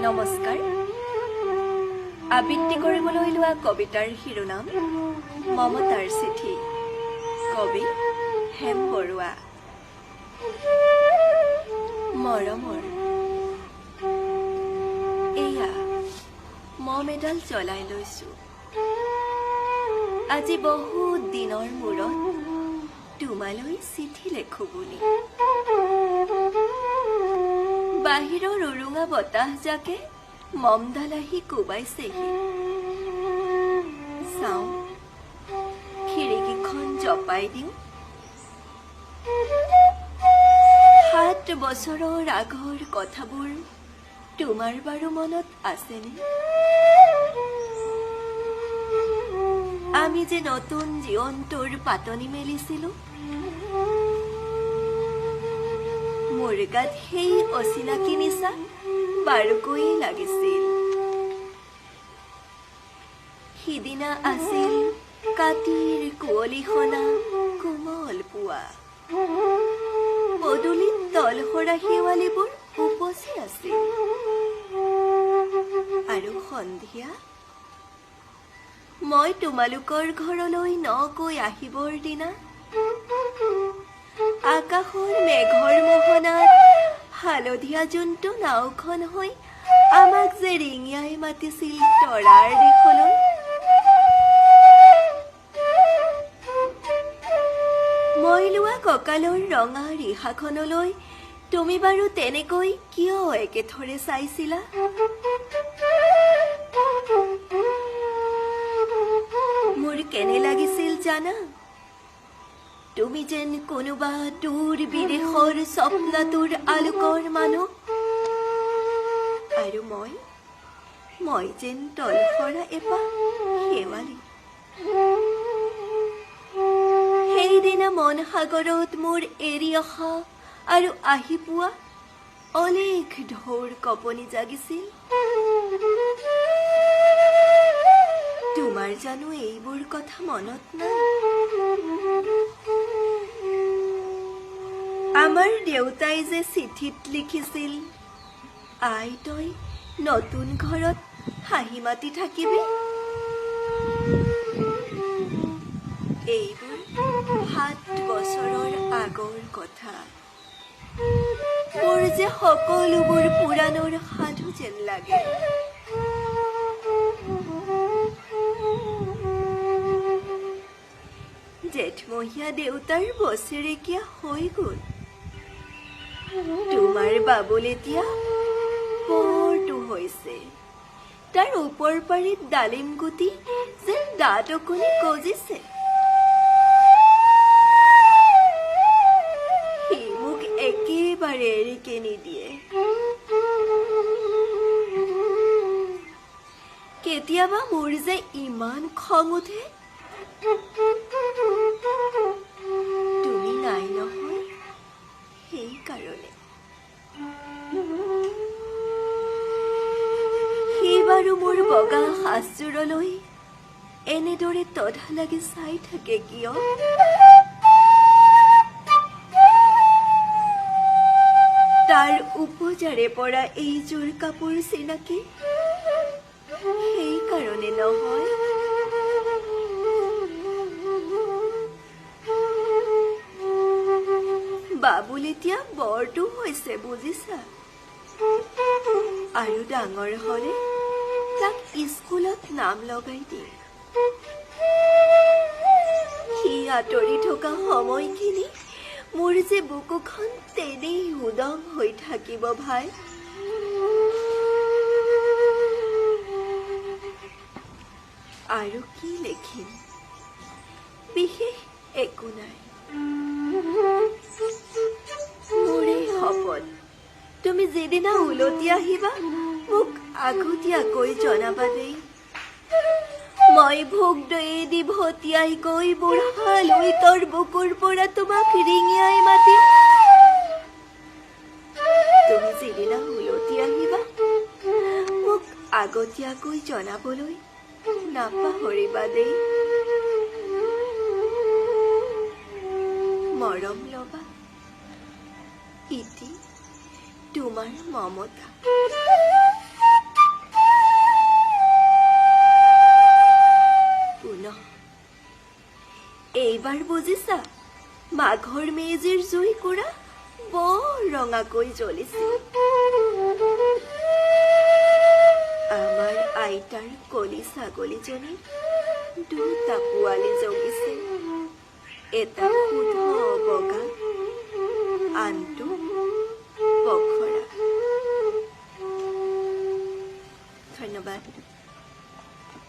নমস্কাৰ। আবৃত্তি কৰিবলৈ লোৱা কবিতাৰ শিৰোনাম মমতাৰ চিঠি। কবি হেম বৰুৱা। মৰমৰ এয়া মম এডাল জ্বলাই লৈছো। আজি বহুত দিনৰ মূৰত তোমালৈ চিঠি লেখো বুলি। বাহিৰৰ উৰুঙা বতাহজাকে মমডাল আহি কোবাইছেহি। চাওঁ, খিৰিকীখন জপাই দিওঁ। 7 বছৰৰ আগৰ কথাবোৰ তোমাৰ বাৰু মনত আছেনে? আমি যে নতুন জীৱনটোৰ পাতনি মেলিছিলো। মোৰ গাত সেই অচিনাকি নিচা বাৰুকৈ লাগিছিল। সিদিনা আছিল কাতিৰ কুঁৱলীসনা কোমল পুৱা। পদূলিত তলসৰা শেৱালিবোৰ উপচি আছিল। আৰু সন্ধিয়া মই তোমালোকৰ ঘৰলৈ নকৈ আহিবৰ দিনা আকাশৰ মেঘৰ মোহনাত হালধীয়া যোনটো নাওখন হৈ আমাক যে ৰিঙিয়াই মাতিছিল তৰাৰ দেশলৈ। মই লোৱা কঁকালৰ ৰঙা ৰিহাখনলৈ তুমি বাৰু তেনেকৈ কিয় একেথৰে চাইছিলা? মোৰ কেনে লাগিছিল জানা? তুমি যেন কোনোবা দূৰ বিদেশৰ স্বপ্নটোৰ আলোকৰ মানুহ, আৰু মই যেন তলসৰা এপাহ শেৱালি। সেইদিনা মন সাগৰত মোৰ এৰি অহা আৰু আহি পোৱা অলেখ ঢৌৰ কঁপনি জাগিছিল। তোমাৰ জানো এইবোৰ কথা মনত নাই? আমাৰ দেউতাই যে চিঠিত লিখিছিল, আই তই নতুন ঘৰত হাঁহি মাতি থাকিবি। এইবোৰ 7 বছৰৰ আগৰ কথা। মোৰ যে সকলোবোৰ পুৰাণৰ সাধু যেন লাগে। জেঠমহীয়া দেউতাৰ বছেৰেকীয়া হৈ গ'ল। তোমাৰ বাবুল এতিয়া বৰটো হৈছে। তাৰ ওপৰ পাৰিত ডালিম গুটি যেন দাঁত অকণি গজিছে। সি মোক একেবাৰে এৰিকে নিদিয়ে। কেতিয়াবা মোৰ যে ইমান খং উঠে। তুমি নাই নহয়, সেইকাৰণে। সি বাৰু মোৰ বগা সাজযোৰলৈ এনেদৰে তধা লাগি চাই থাকে কিয়? তাৰ উপজাৰে পৰা এইযোৰ কাপোৰ চিনাকি, সেইকাৰণে নহয়। বাবুল এতিয়া বৰটো হৈছে বুজিছা। আৰু ডাঙৰ হলে তাক স্কুলত নাম লগাই দিম। সি আঁতৰি থকা সময়খিনি মোৰ যে বুকুখন তেনেই উদং হৈ থাকিব ভাই। আৰু কি লিখিম? বিশেষ একো নাই। মোৰে শপত, তুমি যিদিনা উলটি আহিবা মোক আগতীয়াকৈ জনাবা দেই। মই ভোগ দয়ে দি ভতিয়াই গৈ বুঢ়া লুইতৰ বুকুৰ পৰা তোমাক ৰিঙিয়াই মাতিম। তুমি যিদিনা উলটি আহিবা মোক আগতীয়াকৈ জনাবলৈ নাপাহৰিবা দেই। মৰম লবা। ইতি তোমাৰ মমতা। বুজিছা মাঘৰ মেজিৰ জুই কুৰা বৰ ৰঙাকৈ জ্বলিছে আমাৰ আইতাৰ কলি ছাগলীজনী দুটা পোৱালি জগিছে এটা শুদ্ধ বগা আনটো পখৰা ধন্যবাদ